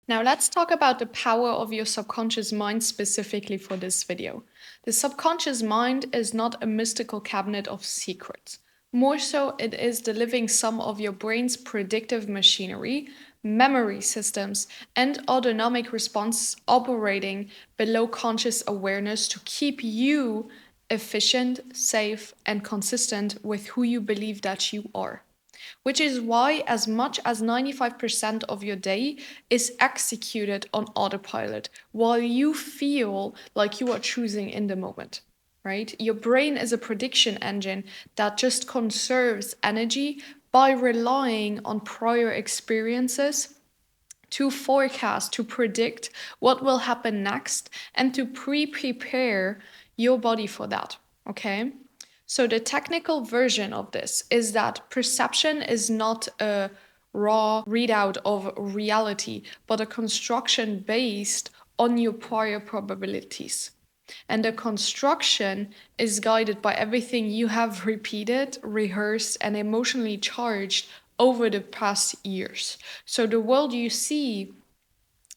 Now let's talk about the power of your subconscious mind specifically for this video. The subconscious mind is not a mystical cabinet of secrets. More so, it is the living sum of your brain's predictive machinery, memory systems, and autonomic response operating below conscious awareness to keep you efficient, safe, and consistent with who you believe that you are. Which is why as much as 95% of your day is executed on autopilot while you feel like you are choosing in the moment, right? Your brain is a prediction engine that just conserves energy by relying on prior experiences to forecast, to predict what will happen next, and to prepare your body for that, okay? So, the technical version of this is that perception is not a raw readout of reality, but a construction based on your prior probabilities. And the construction is guided by everything you have repeated, rehearsed, and emotionally charged over the past years. So the world you see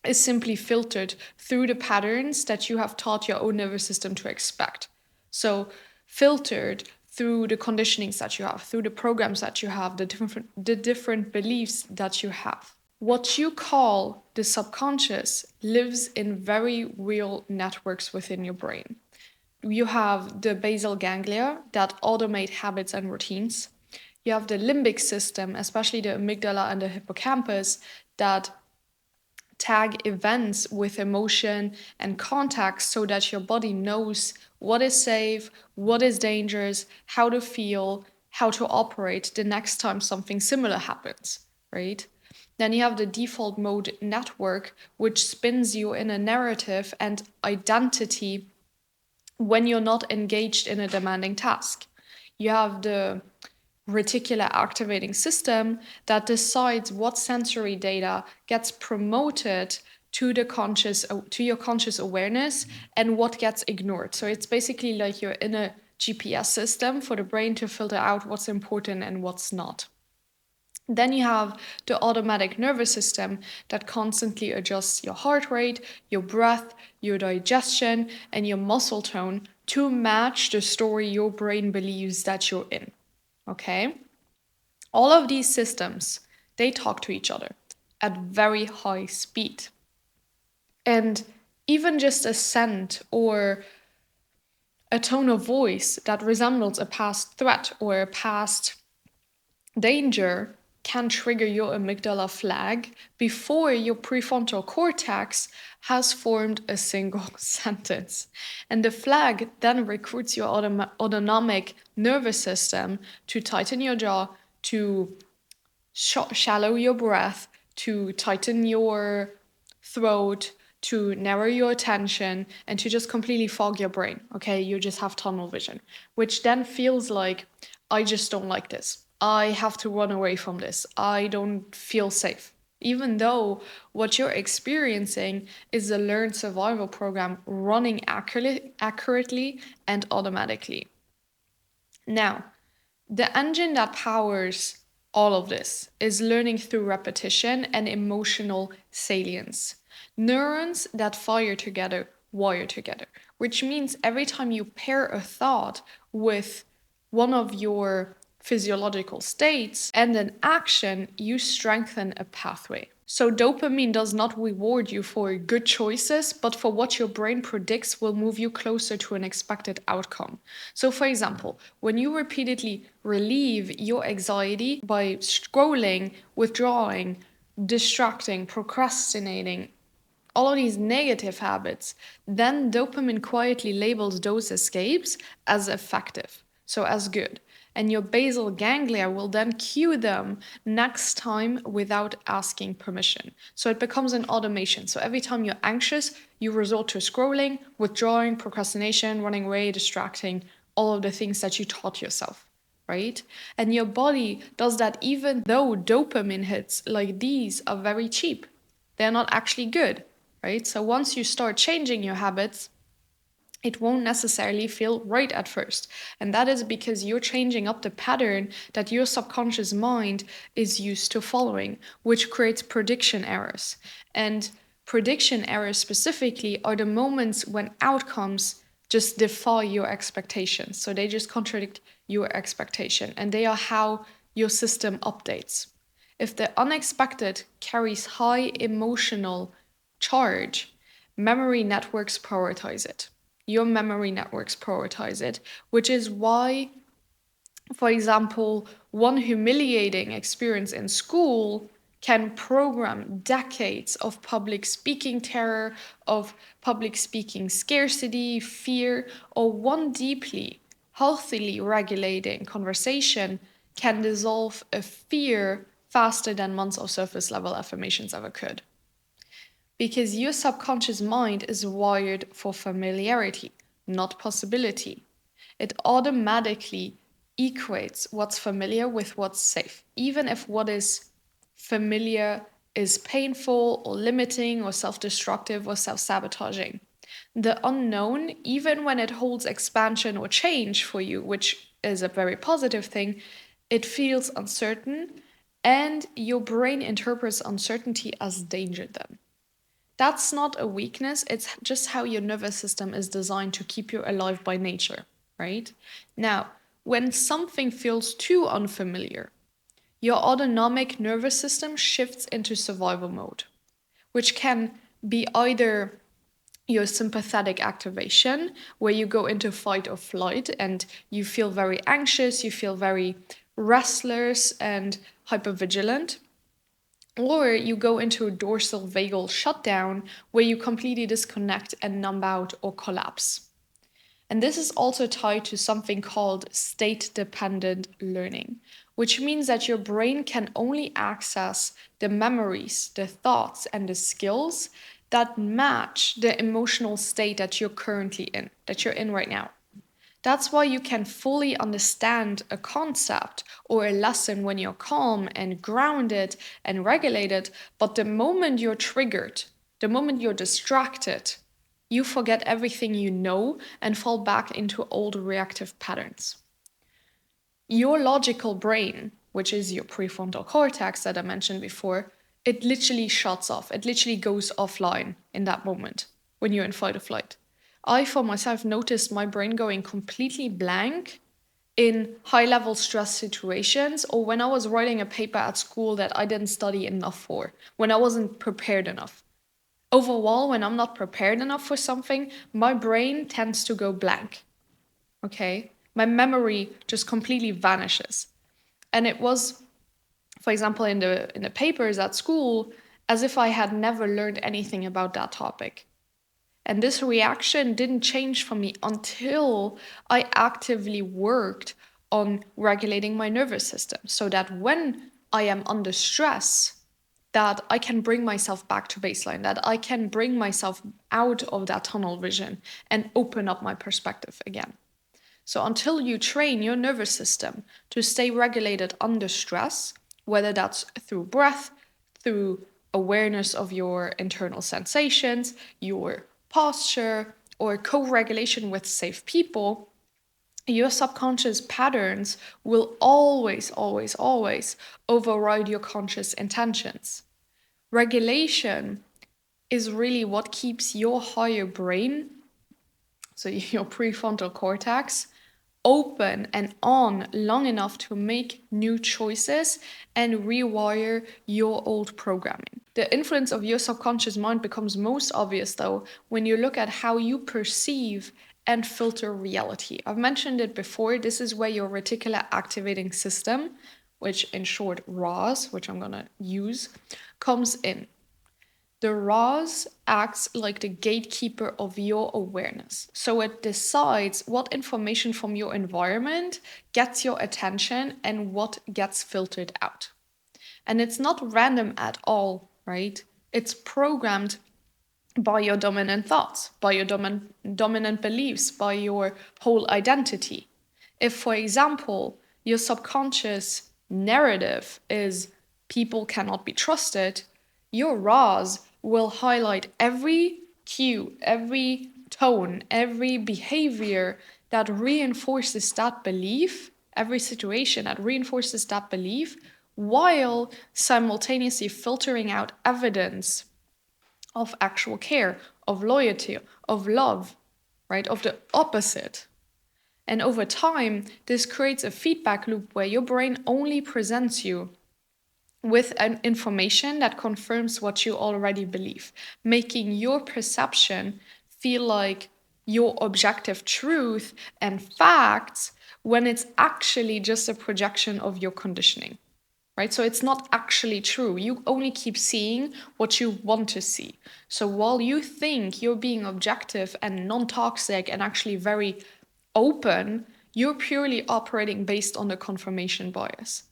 is simply filtered through the patterns that you have taught your own nervous system to expect. So, filtered through the conditionings that you have, through the programs that you have, the different beliefs that you have. What you call the subconscious lives in very real networks within your brain. You have the basal ganglia that automate habits and routines. You have the limbic system, especially the amygdala and the hippocampus, that tag events with emotion and context so that your body knows what is safe, what is dangerous, how to feel, how to operate the next time something similar happens, right? Then you have the default mode network, which spins you in a narrative and identity when you're not engaged in a demanding task. You have the reticular activating system that decides what sensory data gets promoted to your conscious awareness and what gets ignored. So it's basically like you're in a GPS system for the brain to filter out what's important and what's not. Then you have the automatic nervous system that constantly adjusts your heart rate, your breath, your digestion, and your muscle tone to match the story your brain believes that you're in. Okay? All of these systems, they talk to each other at very high speed. And even just a scent or a tone of voice that resembles a past threat or a past danger can trigger your amygdala flag before your prefrontal cortex has formed a single sentence. And the flag then recruits your autonomic nervous system to tighten your jaw, to shallow your breath, to tighten your throat, to narrow your attention, and to just completely fog your brain. Okay, you just have tunnel vision, which then feels like, I just don't like this. I have to run away from this. I don't feel safe. Even though what you're experiencing is a learned survival program running accurately and automatically. Now, the engine that powers all of this is learning through repetition and emotional salience. Neurons that fire together wire together, which means every time you pair a thought with one of your physiological states and an action, you strengthen a pathway. So, dopamine does not reward you for good choices, but for what your brain predicts will move you closer to an expected outcome. So, for example, when you repeatedly relieve your anxiety by scrolling, withdrawing, distracting, procrastinating, all of these negative habits, then dopamine quietly labels those escapes as effective, so as good. And your basal ganglia will then cue them next time without asking permission. So it becomes an automation. So every time you're anxious, you resort to scrolling, withdrawing, procrastination, running away, distracting, all of the things that you taught yourself, right? And your body does that even though dopamine hits like these are very cheap. They're not actually good, right? So once you start changing your habits, it won't necessarily feel right at first. And that is because you're changing up the pattern that your subconscious mind is used to following, which creates prediction errors. And prediction errors specifically are the moments when outcomes just defy your expectations. So they just contradict your expectation, and they are how your system updates. If the unexpected carries high emotional charge, memory networks prioritize it. Your memory networks prioritize it, which is why, for example, one humiliating experience in school can program decades of public speaking terror, of public speaking scarcity, fear, or one deeply, healthily regulating conversation can dissolve a fear faster than months of surface level affirmations ever could. Because your subconscious mind is wired for familiarity, not possibility. It automatically equates what's familiar with what's safe, even if what is familiar is painful or limiting or self destructive or self sabotaging. The unknown, even when it holds expansion or change for you, which is a very positive thing, it feels uncertain, and your brain interprets uncertainty as danger then. That's not a weakness, it's just how your nervous system is designed to keep you alive by nature, right? Now, when something feels too unfamiliar, your autonomic nervous system shifts into survival mode, which can be either your sympathetic activation, where you go into fight or flight and you feel very anxious, you feel very restless and hypervigilant, or you go into a dorsal vagal shutdown where you completely disconnect and numb out or collapse. And this is also tied to something called state dependent learning, which means that your brain can only access the memories, the thoughts, and the skills that match the emotional state that you're currently in, that you're in right now. That's why you can fully understand a concept or a lesson when you're calm and grounded and regulated, but the moment you're triggered, the moment you're distracted, you forget everything you know and fall back into old reactive patterns. Your logical brain, which is your prefrontal cortex that I mentioned before, it literally shuts off. It literally goes offline in that moment when you're in fight or flight. I, for myself, noticed my brain going completely blank in high level stress situations, or when I was writing a paper at school that I didn't study enough for, when I wasn't prepared enough. Overall, when I'm not prepared enough for something, my brain tends to go blank. Okay? My memory just completely vanishes. And it was, for example, in the papers at school, as if I had never learned anything about that topic. And this reaction didn't change for me until I actively worked on regulating my nervous system so that when I am under stress, that I can bring myself back to baseline, that I can bring myself out of that tunnel vision and open up my perspective again. So until you train your nervous system to stay regulated under stress, whether that's through breath, through awareness of your internal sensations, your posture, or co-regulation with safe people, your subconscious patterns will always, always, always override your conscious intentions. Regulation is really what keeps your higher brain, so your prefrontal cortex, open and on long enough to make new choices and rewire your old programming. The influence of your subconscious mind becomes most obvious, though, when you look at how you perceive and filter reality. I've mentioned it before. This is where your reticular activating system, which in short RAS, which I'm going to use, comes in. The RAS acts like the gatekeeper of your awareness. So it decides what information from your environment gets your attention and what gets filtered out. And it's not random at all, right? It's programmed by your dominant thoughts, by your dominant beliefs, by your whole identity. If, for example, your subconscious narrative is people cannot be trusted, your RAS will highlight every cue, every tone, every behavior that reinforces that belief, every situation that reinforces that belief, while simultaneously filtering out evidence of actual care, of loyalty, of love, right? Of the opposite. And over time, this creates a feedback loop where your brain only presents you with an information that confirms what you already believe, making your perception feel like your objective truth and facts when it's actually just a projection of your conditioning. Right? So it's not actually true. You only keep seeing what you want to see. So while you think you're being objective and non-toxic and actually very open, you're purely operating based on the confirmation bias.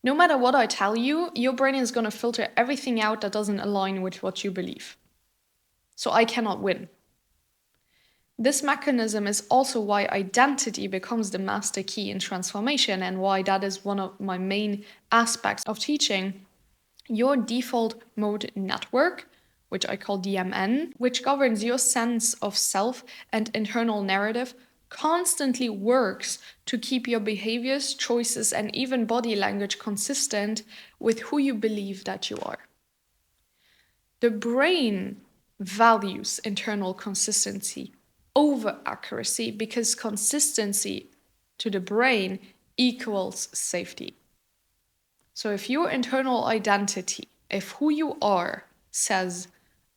No matter what I tell you, your brain is going to filter everything out that doesn't align with what you believe. So I cannot win. This mechanism is also why identity becomes the master key in transformation, and why that is one of my main aspects of teaching. Your default mode network, which I call DMN, which governs your sense of self and internal narrative, constantly works to keep your behaviors, choices, and even body language consistent with who you believe that you are. The brain values internal consistency over accuracy because consistency to the brain equals safety. So if your internal identity, if who you are says,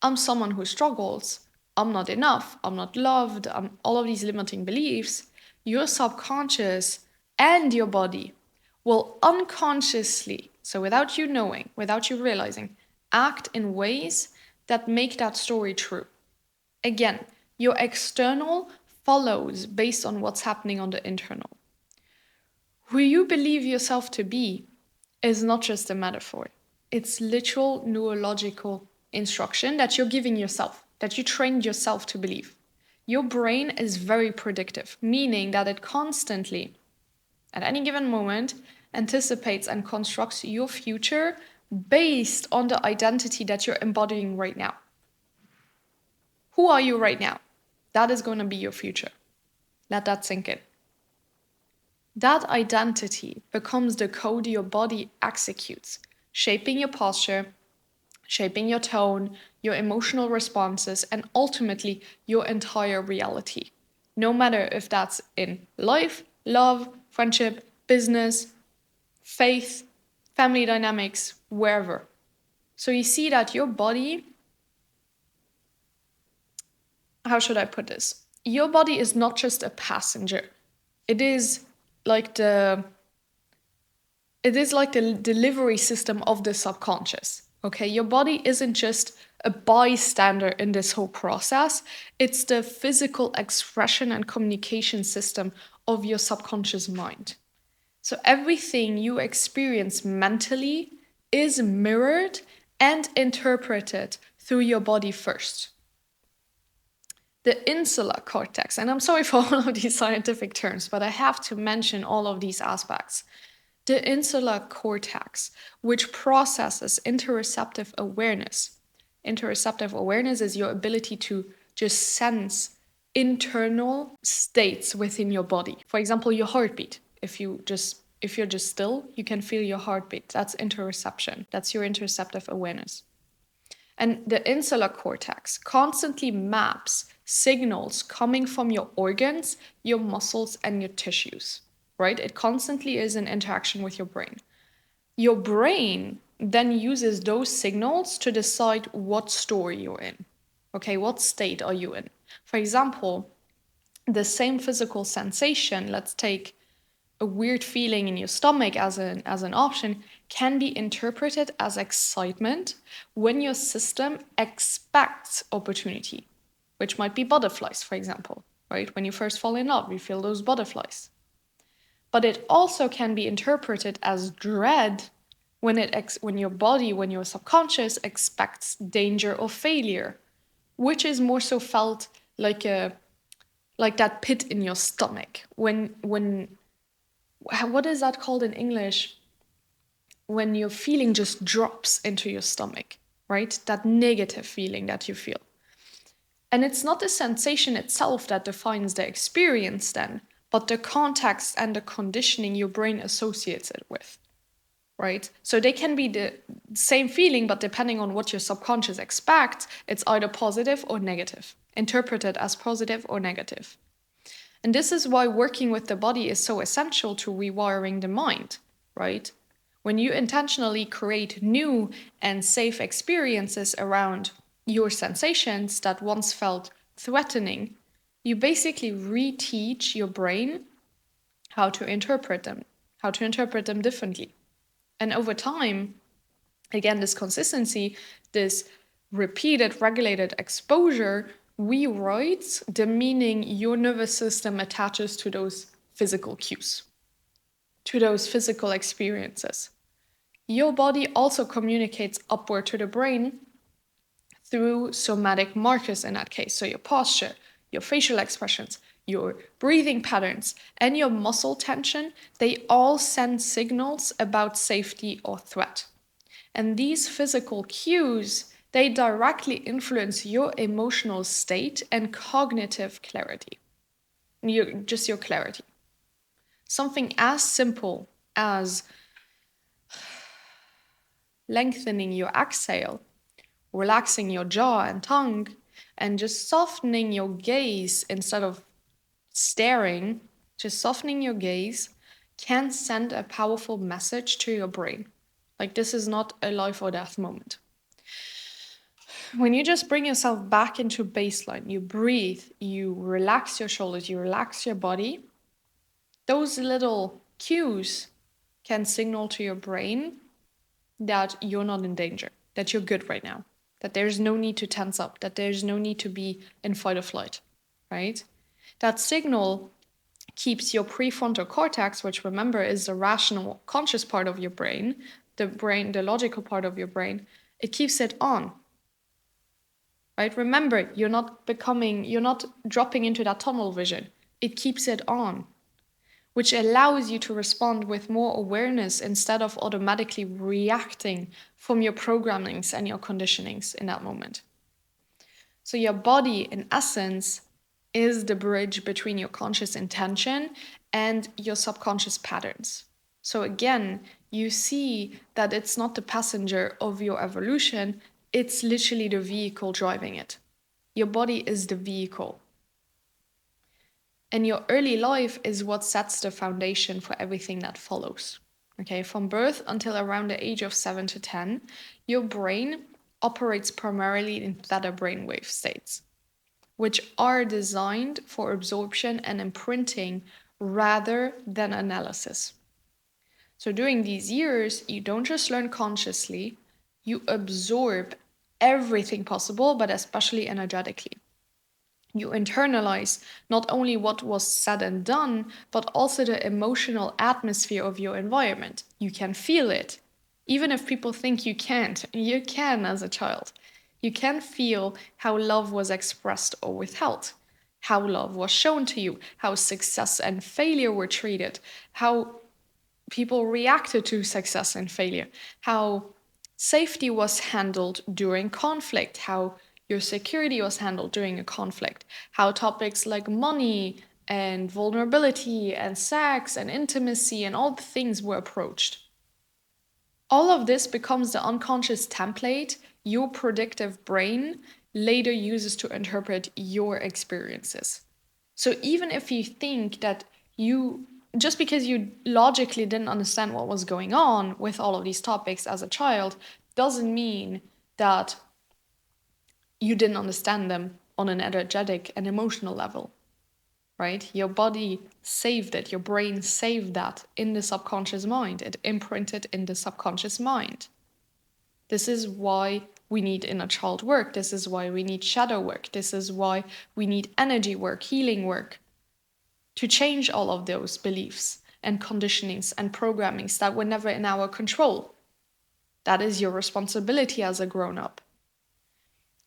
I'm someone who struggles, I'm not enough, I'm not loved, all of these limiting beliefs, your subconscious and your body will unconsciously, so without you knowing, without you realizing, act in ways that make that story true. Again, your external follows based on what's happening on the internal. Who you believe yourself to be is not just a metaphor. It's literal neurological instruction that you're giving yourself, that you trained yourself to believe. Your brain is very predictive, meaning that it constantly, at any given moment, anticipates and constructs your future based on the identity that you're embodying right now. Who are you right now? That is going to be your future. Let that sink in. That identity becomes the code your body executes, shaping your posture, shaping your tone, your emotional responses, and ultimately your entire reality. No matter if that's in life, love, friendship, business, faith, family dynamics, wherever. So you see that your body, how should I put this? Your body is not just a passenger. It is like the delivery system of the subconscious. Okay, your body isn't just a bystander in this whole process. It's the physical expression and communication system of your subconscious mind. So everything you experience mentally is mirrored and interpreted through your body first. The insular cortex, and I'm sorry for all of these scientific terms, but I have to mention all of these aspects. The insular cortex, which processes interoceptive awareness. Interoceptive awareness is your ability to just sense internal states within your body. For example, your heartbeat. If you're just still, you can feel your heartbeat. That's interoception. That's your interoceptive awareness. And the insular cortex constantly maps signals coming from your organs, your muscles, and your tissues, right? It constantly is in interaction with your brain. Your brain then uses those signals to decide what story you're in. Okay, what state are you in? For example, the same physical sensation, let's take a weird feeling in your stomach as an option, can be interpreted as excitement when your system expects opportunity, which might be butterflies, for example, right? When you first fall in love, you feel those butterflies. But it also can be interpreted as dread when your subconscious expects danger or failure, which is more so felt like that pit in your stomach when what is that called in English? When your feeling just drops into your stomach, right? That negative feeling that you feel. And it's not the sensation itself that defines the experience then, but the context and the conditioning your brain associates it with, right? So they can be the same feeling, but depending on what your subconscious expects, it's either positive or negative, interpreted as positive or negative. And this is why working with the body is so essential to rewiring the mind, right? When you intentionally create new and safe experiences around your sensations that once felt threatening, you basically reteach your brain how to interpret them differently. And over time, again, this consistency, this repeated regulated exposure rewrites the meaning your nervous system attaches to those physical cues, to those physical experiences. Your body also communicates upward to the brain through somatic markers in that case. So your posture, your facial expressions, your breathing patterns, and your muscle tension, they all send signals about safety or threat. And these physical cues, they directly influence your emotional state and cognitive clarity. Your clarity. Something as simple as lengthening your exhale, relaxing your jaw and tongue, and just softening your gaze instead of staring, just softening your gaze can send a powerful message to your brain. Like, this is not a life or death moment. When you just bring yourself back into baseline, you breathe, you relax your shoulders, you relax your body, those little cues can signal to your brain that you're not in danger, that you're good right now, that there's no need to tense up, that there's no need to be in fight or flight, right? That signal keeps your prefrontal cortex, which remember is the rational, conscious part of your brain, the logical part of your brain, it keeps it on. Right? Remember, you're not dropping into that tunnel vision. It keeps it on, which allows you to respond with more awareness instead of automatically reacting from your programmings and your conditionings in that moment. So your body, in essence, is the bridge between your conscious intention and your subconscious patterns. So again, you see that it's not the passenger of your evolution, it's literally the vehicle driving it. Your body is the vehicle. And your early life is what sets the foundation for everything that follows. Okay, from birth until around the age of 7 to 10, your brain operates primarily in theta brainwave states, which are designed for absorption and imprinting rather than analysis. So during these years, you don't just learn consciously, you absorb everything possible, but especially energetically. You internalize not only what was said and done, but also the emotional atmosphere of your environment. You can feel it. Even if people think you can't, you can as a child. You can feel how love was expressed or withheld, how love was shown to you, how success and failure were treated, how people reacted to success and failure, how safety was handled during conflict, how your security was handled during a conflict, how topics like money and vulnerability and sex and intimacy and all the things were approached. All of this becomes the unconscious template your predictive brain later uses to interpret your experiences. So even if you think that just because you logically didn't understand what was going on with all of these topics as a child, doesn't mean that you didn't understand them on an energetic and emotional level, right? Your body saved it, your brain saved that in the subconscious mind. It imprinted in the subconscious mind. This is why we need inner child work. This is why we need shadow work. This is why we need energy work, healing work, to change all of those beliefs and conditionings and programmings that were never in our control. That is your responsibility as a grown-up.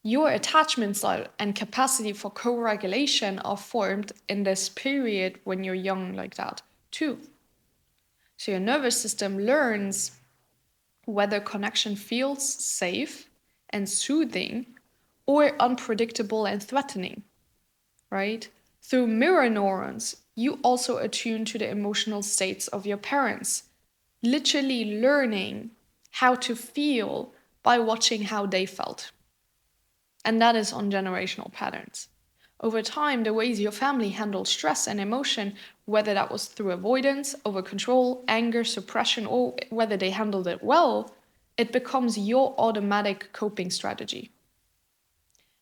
Your attachment style and capacity for co-regulation are formed in this period when you're young like that too. So your nervous system learns whether connection feels safe and soothing or unpredictable and threatening, right? Through mirror neurons, you also attune to the emotional states of your parents, literally learning how to feel by watching how they felt. And that is on generational patterns. Over time, the ways your family handled stress and emotion, whether that was through avoidance, over control, anger, suppression, or whether they handled it well, it becomes your automatic coping strategy.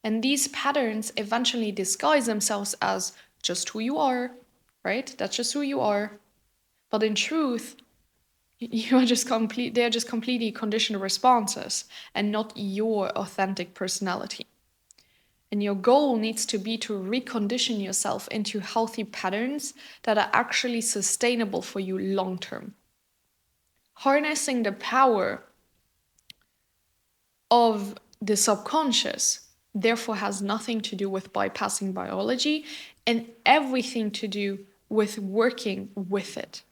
And these patterns eventually disguise themselves as just who you are, right? That's just who you are. But in truth, they are just completely conditioned responses and not your authentic personality. And your goal needs to be to recondition yourself into healthy patterns that are actually sustainable for you long term. Harnessing the power of the subconscious, therefore, has nothing to do with bypassing biology and everything to do with working with it.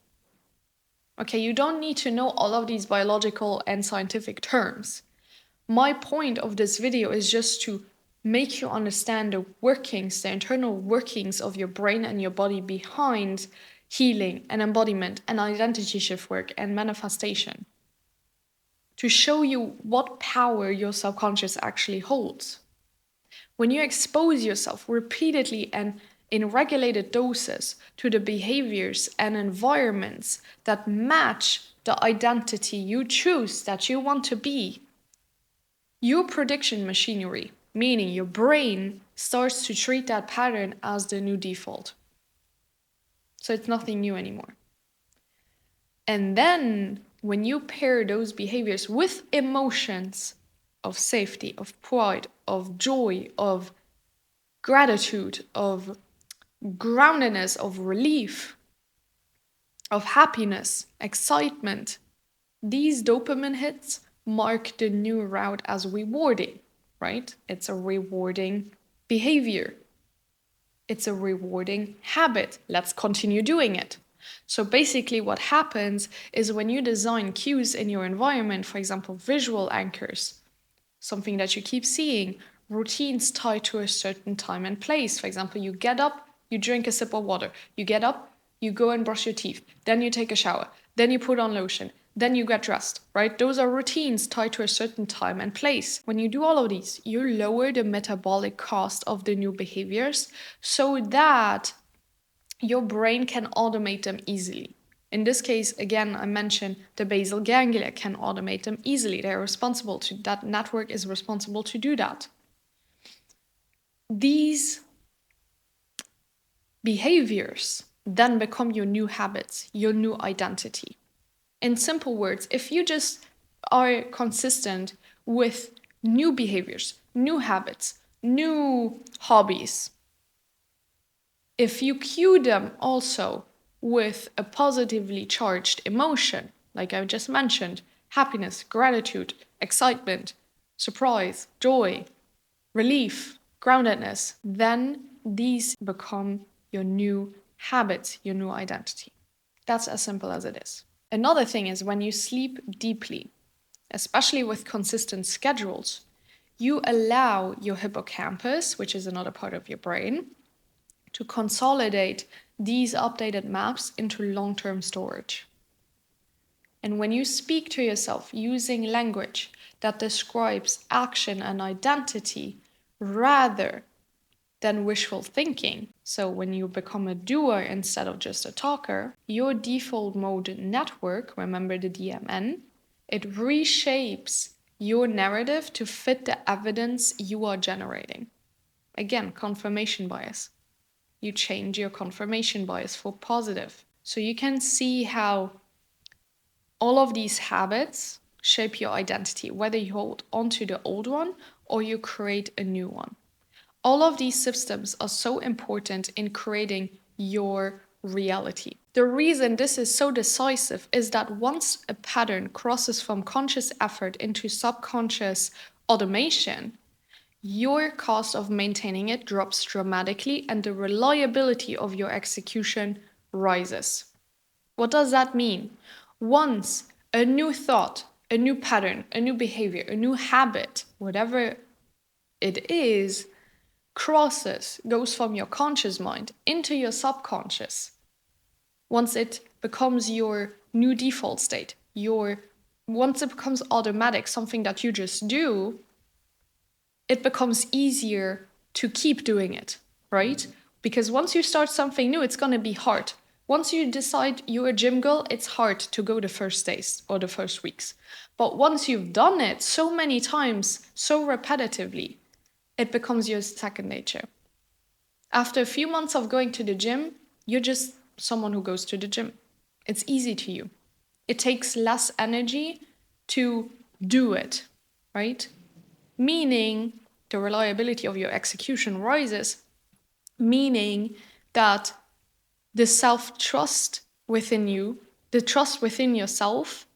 Okay, you don't need to know all of these biological and scientific terms. My point of this video is just to make you understand the workings, the internal workings of your brain and your body behind healing and embodiment and identity shift work and manifestation. To show you what power your subconscious actually holds. When you expose yourself repeatedly and in regulated doses to the behaviors and environments that match the identity you choose that you want to be, your prediction machinery, meaning your brain, starts to treat that pattern as the new default. So it's nothing new anymore. And then when you pair those behaviors with emotions of safety, of pride, of joy, of gratitude, of groundedness, of relief, of happiness, excitement, these dopamine hits mark the new route as rewarding, right? It's a rewarding behavior. It's a rewarding habit. Let's continue doing it. So basically what happens is when you design cues in your environment, for example, visual anchors, something that you keep seeing, routines tied to a certain time and place. For example, you get up, you drink a sip of water. You get up, you go and brush your teeth. Then you take a shower. Then you put on lotion. Then you get dressed, right? Those are routines tied to a certain time and place. When you do all of these, you lower the metabolic cost of the new behaviors so that your brain can automate them easily. In this case, again, I mentioned the basal ganglia can automate them easily. They're responsible to that network is responsible to do that. These behaviors then become your new habits, your new identity. In simple words, if you just are consistent with new behaviors, new habits, new hobbies, if you cue them also with a positively charged emotion, like I just mentioned, happiness, gratitude, excitement, surprise, joy, relief, groundedness, then these become your new habits, your new identity. That's as simple as it is. Another thing is when you sleep deeply, especially with consistent schedules, you allow your hippocampus, which is another part of your brain, to consolidate these updated maps into long-term storage. And when you speak to yourself using language that describes action and identity rather than wishful thinking, so when you become a doer instead of just a talker, your default mode network, remember the DMN, it reshapes your narrative to fit the evidence you are generating. Again, confirmation bias. You change your confirmation bias for positive. So you can see how all of these habits shape your identity, whether you hold onto the old one or you create a new one. All of these systems are so important in creating your reality. The reason this is so decisive is that once a pattern crosses from conscious effort into subconscious automation, your cost of maintaining it drops dramatically and the reliability of your execution rises. What does that mean? Once a new thought, a new pattern, a new behavior, a new habit, whatever It is crosses, goes from your conscious mind into your subconscious. Once it becomes your new default state, once it becomes automatic, something that you just do, it becomes easier to keep doing it, right? Because once you start something new, it's going to be hard. Once you decide you're a gym girl, it's hard to go the first days or the first weeks. But once you've done it so many times, so repetitively, it becomes your second nature. After a few months of going to the gym, you're just someone who goes to the gym. It's easy to you. It takes less energy to do it, right? Meaning the reliability of your execution rises, meaning that the self-trust within you, the trust within yourself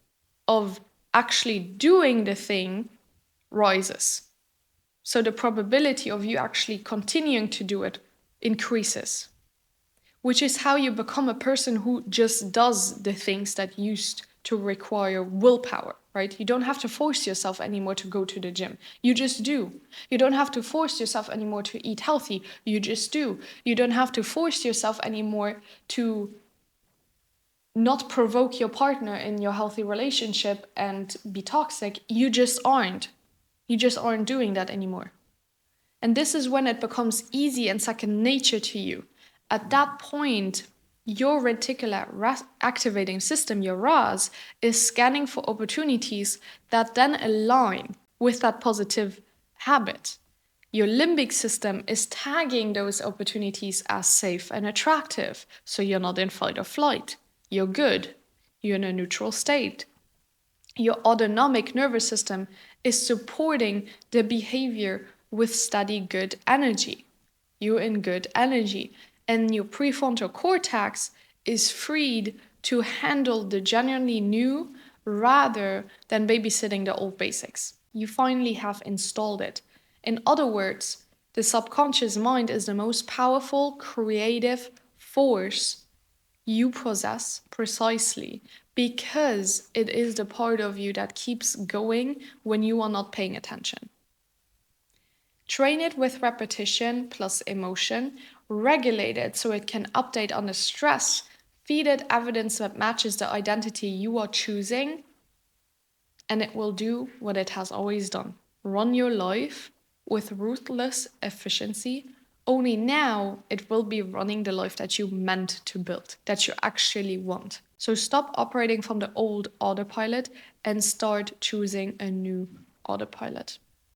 of actually doing the thing rises. So the probability of you actually continuing to do it increases, which is how you become a person who just does the things that used to require willpower, right? You don't have to force yourself anymore to go to the gym. You just do. You don't have to force yourself anymore to eat healthy. You just do. You don't have to force yourself anymore to not provoke your partner in your healthy relationship and be toxic. You just aren't. You just aren't doing that anymore. And this is when it becomes easy and second nature to you. At that point, your reticular activating system, your RAS, is scanning for opportunities that then align with that positive habit. Your limbic system is tagging those opportunities as safe and attractive, so you're not in fight or flight. You're good. You're in a neutral state. Your autonomic nervous system is supporting the behavior with steady good energy. You're in good energy. And your prefrontal cortex is freed to handle the genuinely new rather than babysitting the old basics. You finally have installed it. In other words, the subconscious mind is the most powerful creative force you possess precisely because it is the part of you that keeps going when you are not paying attention. Train it with repetition plus emotion, regulate it so it can update under stress, feed it evidence that matches the identity you are choosing, and it will do what it has always done. Run your life with ruthless efficiency. Only now it will be running the life that you meant to build, that you actually want. So stop operating from the old autopilot and start choosing a new autopilot.